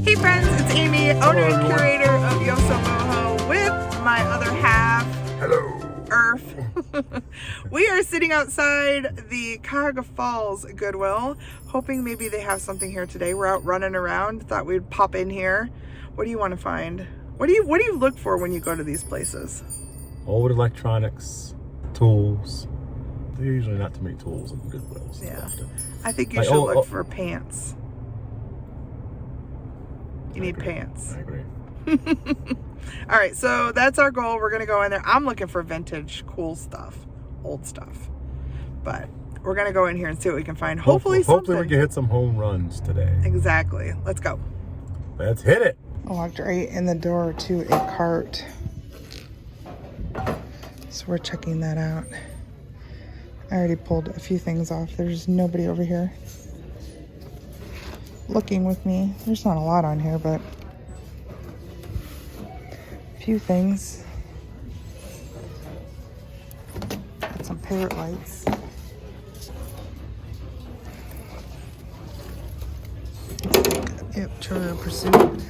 Hey friends, it's Amy, owner and curator of Yosoboho with my other half. Hello. Earth. We are sitting outside the Cuyahoga Falls Goodwill, hoping maybe they have something here today. We're out running around, thought we'd pop in here. What do you want to find? What do you look for when you go to these places? Old electronics, tools. They're usually not too many tools in Goodwills. Yeah. I think you Like, should look for pants. You need pants. I agree. All right, so that's our goal. We're gonna go in there. I'm looking for vintage, cool stuff, old stuff, but we're gonna go in here and see what we can find. Hopefully something. we can hit some home runs today. Exactly. Let's go. Let's hit it. I walked right in the door to a cart, so we're checking that out. I already pulled a few things off. There's nobody over here looking with me. There's not a lot on here, but a few things. Got some parrot lights. Yep, Trivial Pursuit.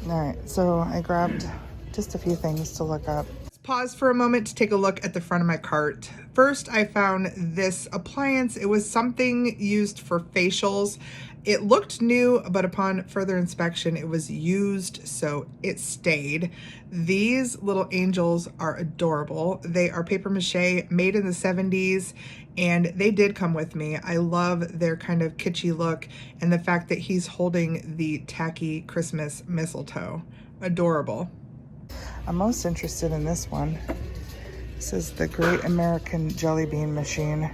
Alright, so I grabbed just a few things to look up. Let's pause for a moment to take a look at the front of my cart. First, I found this appliance. It was something used for facials. It looked new, but upon further inspection, it was used, so it stayed. These little angels are adorable. They are paper mache, made in the 70s, and they did come with me. I love their kind of kitschy look and the fact that he's holding the tacky Christmas mistletoe. Adorable. I'm most interested in this one. This is the Great American Jelly Bean Machine.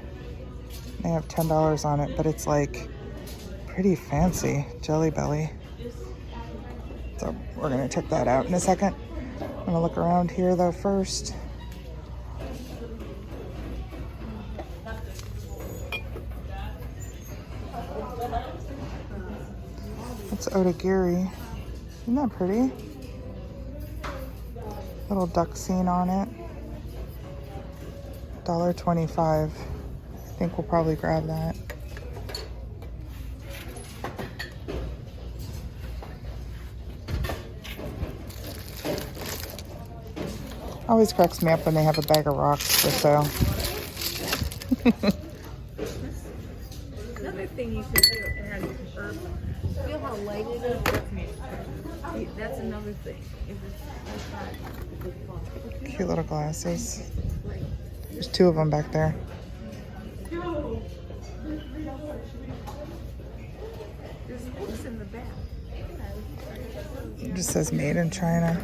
They have $10 on it, but it's like pretty fancy Jelly Belly. So we're gonna check that out in a second. I'm gonna look around here though first. It's oddities. Isn't that pretty? Little duck scene on it. $1.25. I think we'll probably grab that. Always cracks me up when they have a bag of rocks for sale. Another thing you should do is feel how light it is. That's another thing. Cute little glasses. There's two of them back there. There's books in the back. It just says made in China.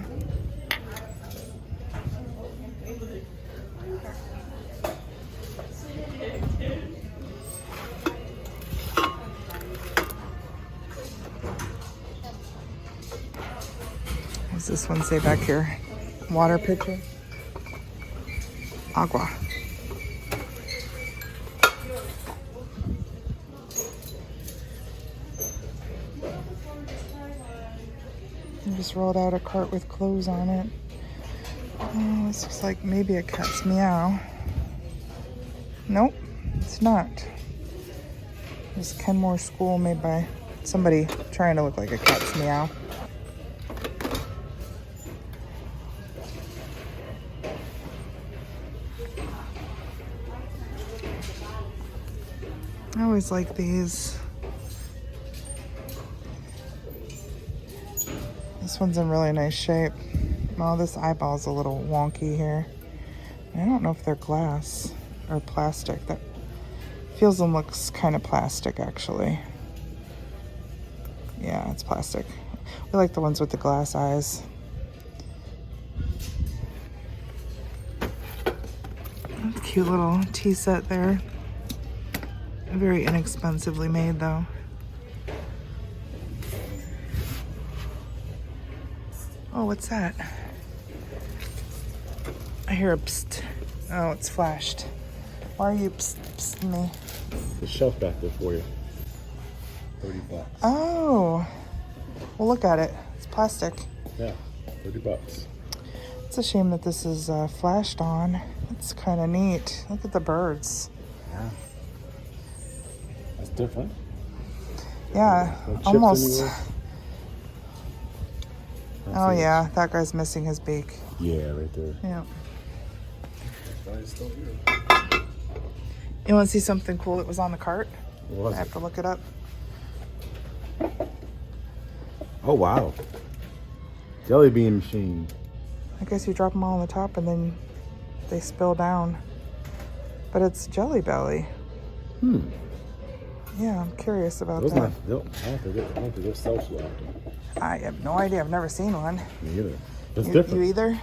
What does this one say back here? Water pitcher? Agua. I just rolled out a cart with clothes on it. Oh, this looks like maybe a cat's meow. Nope, it's not. This Kenmore School made by somebody trying to look like a cat's meow. I always like these. This one's in really nice shape. Well, this eyeball's a little wonky here. I don't know if they're glass or plastic. That feels and looks kind of plastic, actually. Yeah, it's plastic. We like the ones with the glass eyes. Cute little tea set there. Very inexpensively made, though. Oh, what's that? I hear a psst. Oh, it's flashed. Why are you psst me? The shelf back there for you. $30. Oh. Well, look at it. It's plastic. Yeah, $30. It's a shame that this is flashed on. It's kind of neat. Look at the birds. Wow. That's different. Yeah, No chips almost. anywhere? Oh yeah, that guy's missing his beak. Yeah, right there. Yeah. Guy's still here. You want to see something cool that was on the cart? What was I have it? to look it up. Oh, wow. Jelly bean machine. I guess you drop them all on the top and then they spill down. But it's Jelly Belly. Yeah, I'm curious about Those that. not, I don't think they're self-swab. I have no idea. I've never seen one. Me either. It's You different. either?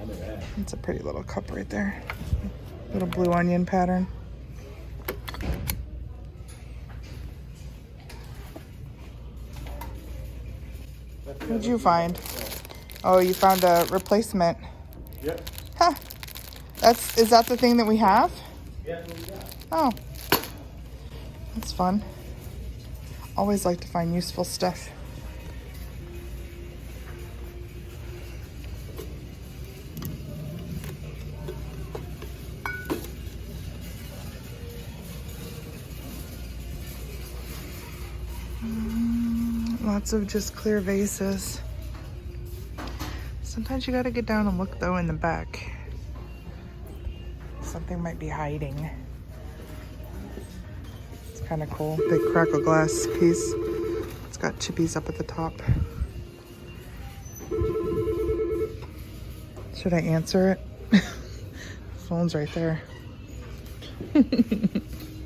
I never have. It's a pretty little cup right there. Little blue onion pattern. What'd you find? Oh, you found a replacement. Yep. Huh. Is that the thing that we have? Yeah, that's what we got. Oh. That's fun. Always like to find useful stuff. Lots of just clear vases. Sometimes you gotta get down and look though in the back. Something might be hiding. It's kind of cool. Big crackle glass piece. It's got chippies up at the top. Should I answer it? Phone's right there.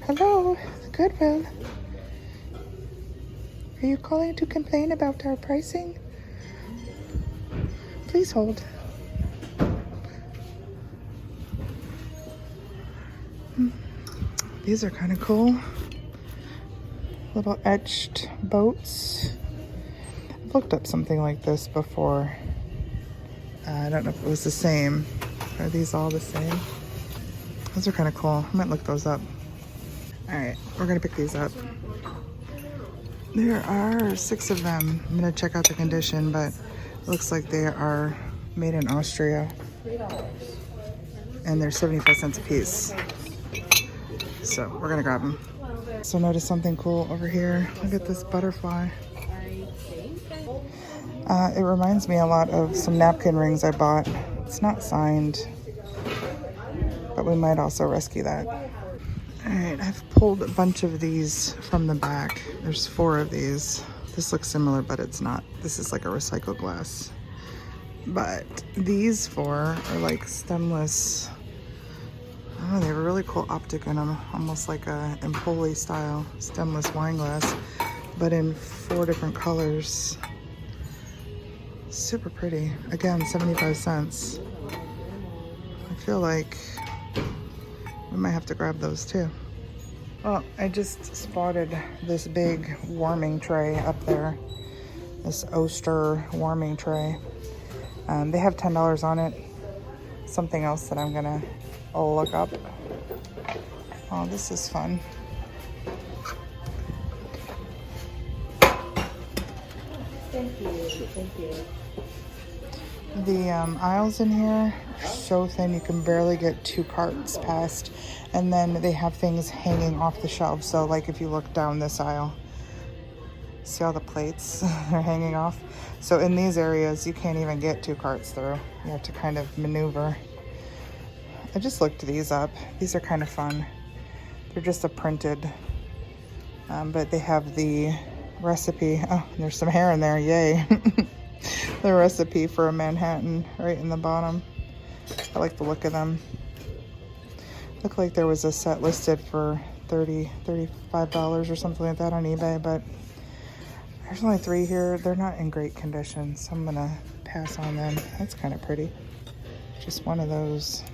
Hello, Goodwill. Are you calling to complain about our pricing? Please hold. These are kind of cool. Little etched boats. I've looked up something like this before. I don't know if it was the same. Are these all the same? Those are kind of cool. I might look those up. All right, we're gonna pick these up. There are 6 of them. I'm gonna check out the condition, but it looks like they are made in Austria. And they're 75 cents a piece. So we're gonna grab them. So notice something cool over here. Look at this butterfly. It reminds me a lot of some napkin rings I bought. It's not signed, but we might also rescue that. All right, I've pulled a bunch of these from the back. There's 4 of these. This looks similar, but it's not. This is like a recycled glass. But these 4 are like stemless. Oh, they have a really cool optic in them, almost like a Empoli style stemless wine glass, but in 4 different colors. Super pretty. Again, 75 cents. I feel like we might have to grab those too. Well, I just spotted this big warming tray up there. This Oster warming tray. They have $10 on it. Something else that I'm gonna look up. Oh, this is fun. Thank you. Thank you. The aisles in here are so thin you can barely get 2 carts past, and then they have things hanging off the shelves. So like if you look down this aisle, see all the plates are hanging off. So in these areas you can't even get 2 carts through. You have to kind of maneuver. I just looked these up. These are kind of fun. They're just a printed, but they have the recipe. Oh, there's some hair in there, yay. The recipe for a Manhattan right in the bottom. I like the look of them. Looked like there was a set listed for $35 or something like that on eBay, but there's only 3 here. They're not in great condition, so I'm gonna pass on them. That's kind of pretty. Just one of those.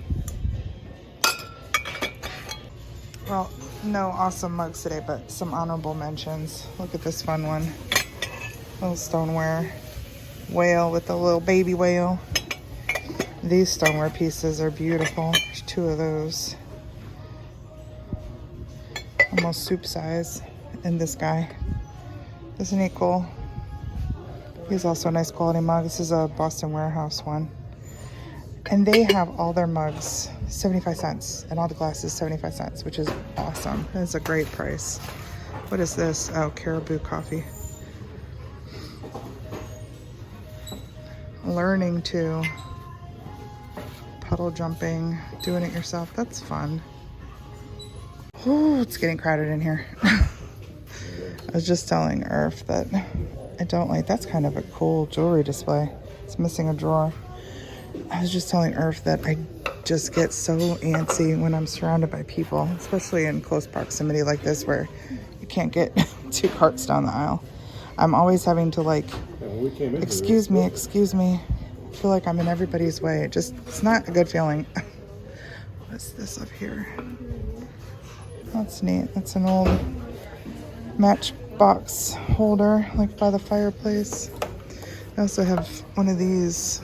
Well, no awesome mugs today, but some honorable mentions. Look at this fun one. Little stoneware. Whale with a little baby whale. These stoneware pieces are beautiful. There's 2 of those. Almost soup size. And this guy. Isn't he cool? He's also a nice quality mug. This is a Boston Warehouse one. And they have all their mugs 75 cents and all the glasses 75 cents, which is awesome. That's a great price. What is this? Oh, Caribou coffee. Learning to puddle jumping, doing it yourself. That's fun. Oh, it's getting crowded in here. I was just telling Irf that I don't like, that's kind of a cool jewelry display. It's missing a drawer. I was just telling Irf that I just get so antsy when I'm surrounded by people, especially in close proximity like this where you can't get 2 carts down the aisle. I'm always having to like, excuse me. I feel like I'm in everybody's way. It's not a good feeling. What's this up here? That's neat. That's an old matchbox holder, like by the fireplace. I also have one of these.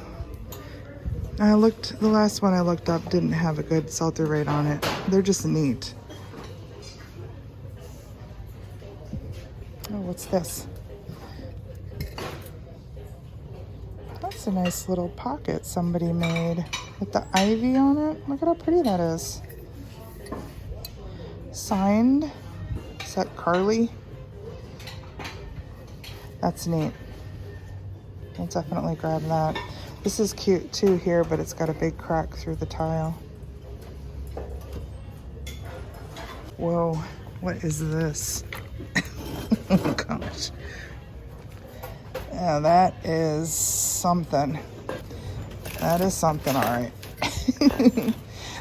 The last one I looked up didn't have a good sell-through rate on it. They're just neat. Oh, what's this? That's a nice little pocket somebody made with the ivy on it. Look at how pretty that is. Signed. Is that Carly? That's neat. I'll definitely grab that. This is cute too here, but it's got a big crack through the tile. Whoa, what is this? Oh gosh. Yeah, that is something. That is something, all right.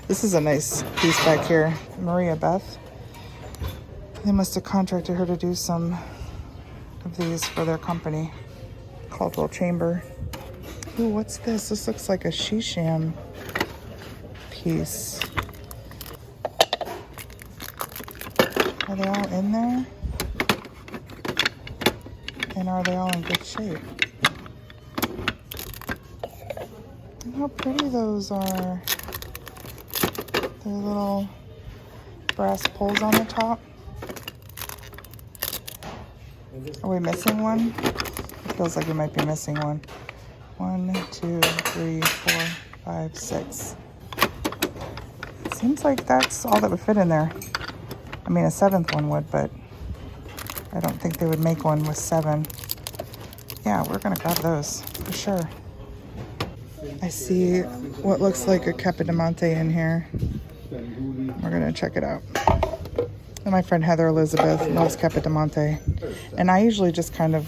This is a nice piece back here. Maria Beth. They must have contracted her to do some of these for their company. Cultural Chamber. Ooh, what's this? This looks like a Shisham piece. Are they all in there? And are they all in good shape? Look how pretty those are. They're little brass poles on the top. Are we missing one? It feels like we might be missing one. 1, 2, 3, 4, 5, 6. Seems like that's all that would fit in there. I mean, a 7th one would, but I don't think they would make one with 7. Yeah, we're gonna grab those for sure. I see what looks like a Capodimonte in here. We're gonna check it out. And my friend Heather Elizabeth loves Capodimonte. And I usually just kind of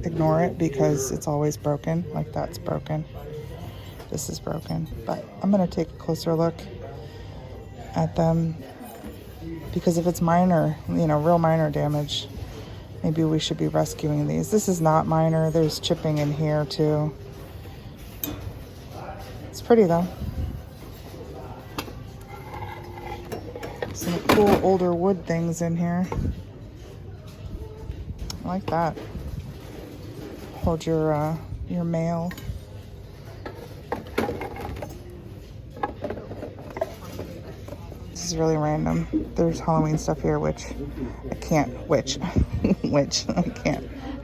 ignore it because it's always broken. Like that's broken. This is broken. But I'm gonna take a closer look at them because if it's minor, real minor damage, maybe we should be rescuing these. This is not minor. There's chipping in here too. It's pretty though. Some cool older wood things in here. I like that. Hold your mail. This is really random. There's Halloween stuff here, which I can't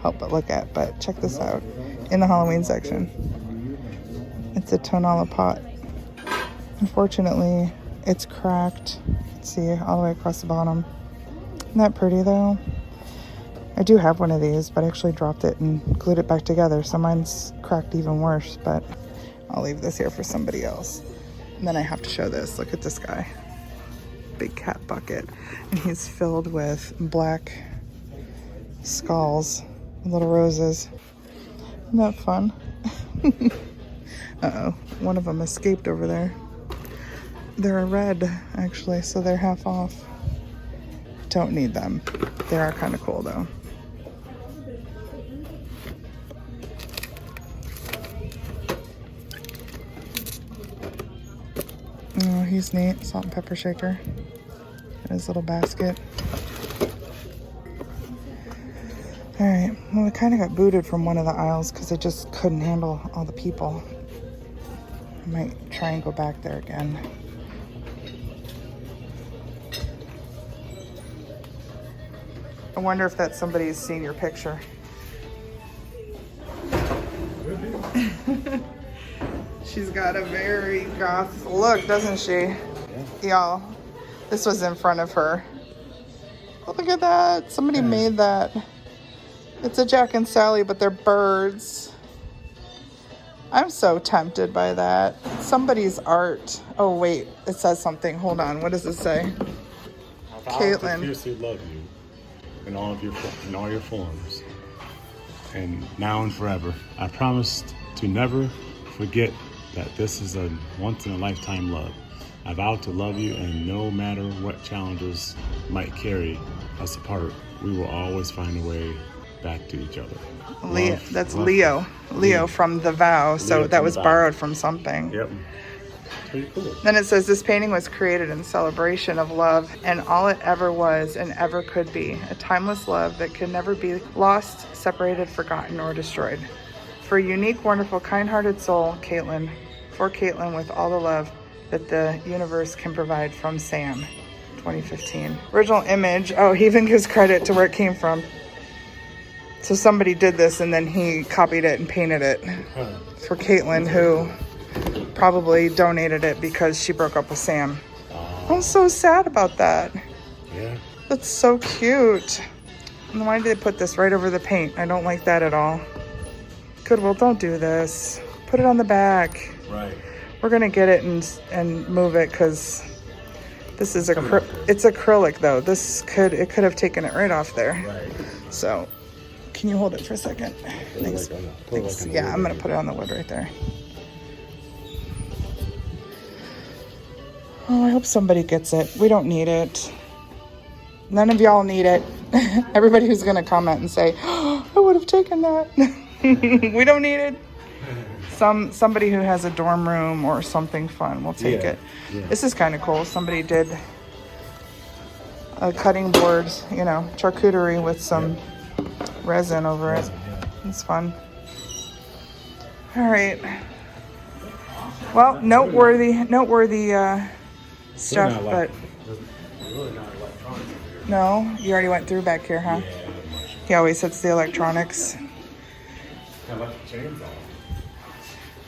help but look at. But check this out. In the Halloween section, it's a tonala pot. Unfortunately, it's cracked. Let's see, all the way across the bottom. Isn't that pretty though? I do have one of these, but I actually dropped it and glued it back together, so mine's cracked even worse, but I'll leave this here for somebody else. And then I have to show this. Look at this guy. Big cat bucket. And he's filled with black skulls, little roses. Isn't that fun? Uh-oh, one of them escaped over there. They're a red, actually, so they're half off. Don't need them. They are kind of cool, though. Oh, he's neat. Salt and pepper shaker. In his little basket. Alright, well, we kind of got booted from one of the aisles because it just couldn't handle all the people. I might try and go back there again. I wonder if that's somebody's senior picture. She's got a very goth look, doesn't she? Y'all, this was in front of her. Oh, look at that. Somebody made that. It's a Jack and Sally, but they're birds. I'm so tempted by that. Somebody's art. Oh, wait. It says something. Hold on. What does it say? Caitlin. I fiercely love you in all your forms, and now and forever. I promised to never forget that this is a once-in-a-lifetime love. I vow to love you, and no matter what challenges might carry us apart, we will always find a way back to each other. That's Leo. Leo from The Vow. So that was borrowed from something. Yep. Pretty cool. Then it says this painting was created in celebration of love and all it ever was and ever could be. A timeless love that could never be lost, separated, forgotten, or destroyed. For a unique, wonderful, kind-hearted soul, Caitlin. For Caitlin, with all the love that the universe can provide, from Sam, 2015. Original image. Oh, he even gives credit to where it came from. So somebody did this and then he copied it and painted it for Caitlin, who probably donated it because she broke up with Sam. I'm so sad about that. Yeah. That's so cute. And why did they put this right over the paint? I don't like that at all. Goodwill, don't do this. Put it on the back. Right. We're gonna get it and move it because this is it's acrylic though. It could have taken it right off there. Right. So, can you hold it for a second? Thanks. Thanks. Yeah, I'm gonna put it on the wood right there. Oh, I hope somebody gets it. We don't need it. None of y'all need it. Everybody who's gonna comment and say, oh, I would have taken that. We don't need it. Somebody who has a dorm room or something fun will take it. Yeah. This is kind of cool. Somebody did a cutting board, charcuterie with some resin over it. It's fun. All right. Well, noteworthy stuff, but no, you already went through back here, huh? Yeah. He always hits the electronics. I like the chainsaw.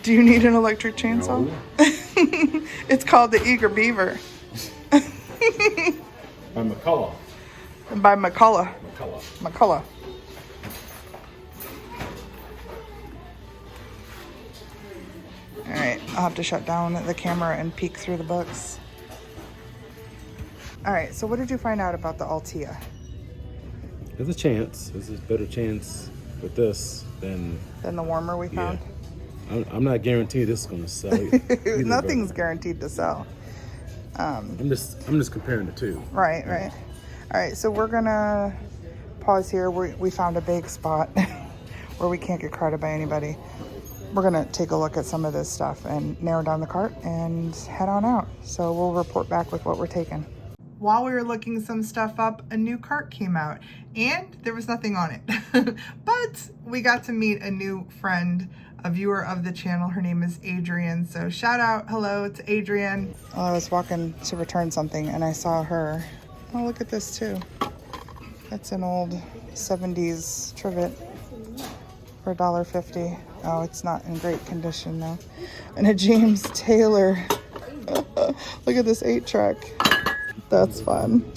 Do you need an electric chainsaw? No. It's called the Eager Beaver. By McCullough. By McCullough. McCullough. All right, I'll have to shut down the camera and peek through the books. All right, so what did you find out about the Altea? There's a chance. There's a better chance with this than the warmer we found? Yeah. I'm not guaranteed this is going to sell. Nothing's guaranteed to sell. I'm just comparing the two. Right. All right, so we're gonna pause here. We found a big spot where we can't get carted by anybody. We're gonna take a look at some of this stuff and narrow down the cart and head on out. So we'll report back with what we're taking. While we were looking some stuff up, a new cart came out and there was nothing on it. But we got to meet a new friend, a viewer of the channel. Her name is Adrienne. So shout out, hello to Adrienne. Well, I was walking to return something and I saw her. Oh, look at this too. That's an old 70s trivet for $1.50. Oh, it's not in great condition though. And a James Taylor. Look at this 8-track. That's fun.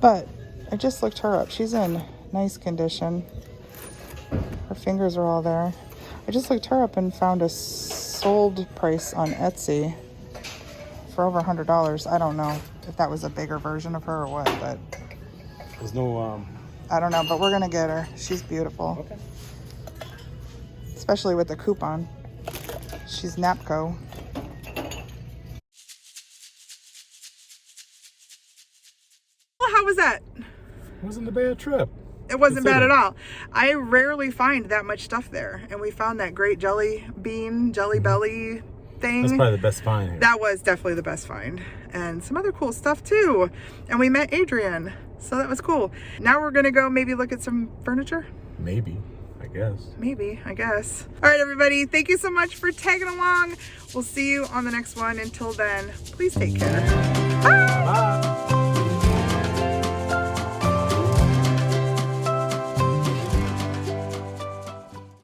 But I just looked her up. She's in nice condition. Her fingers are all there. I just looked her up and found a sold price on Etsy for over $100. I don't know if that was a bigger version of her or what, but there's no I don't know, but we're gonna get her. She's beautiful. Okay. Especially with the coupon. She's Napco. Well, how was that? It wasn't a bad trip. It wasn't bad at all. I rarely find that much stuff there. And we found that great jelly belly thing. That's probably the best find here. That was definitely the best find. And some other cool stuff too. And we met Adrienne. So that was cool. Now we're going to go maybe look at some furniture. Maybe, I guess. All right, everybody. Thank you so much for tagging along. We'll see you on the next one. Until then, please take care. Bye. Bye.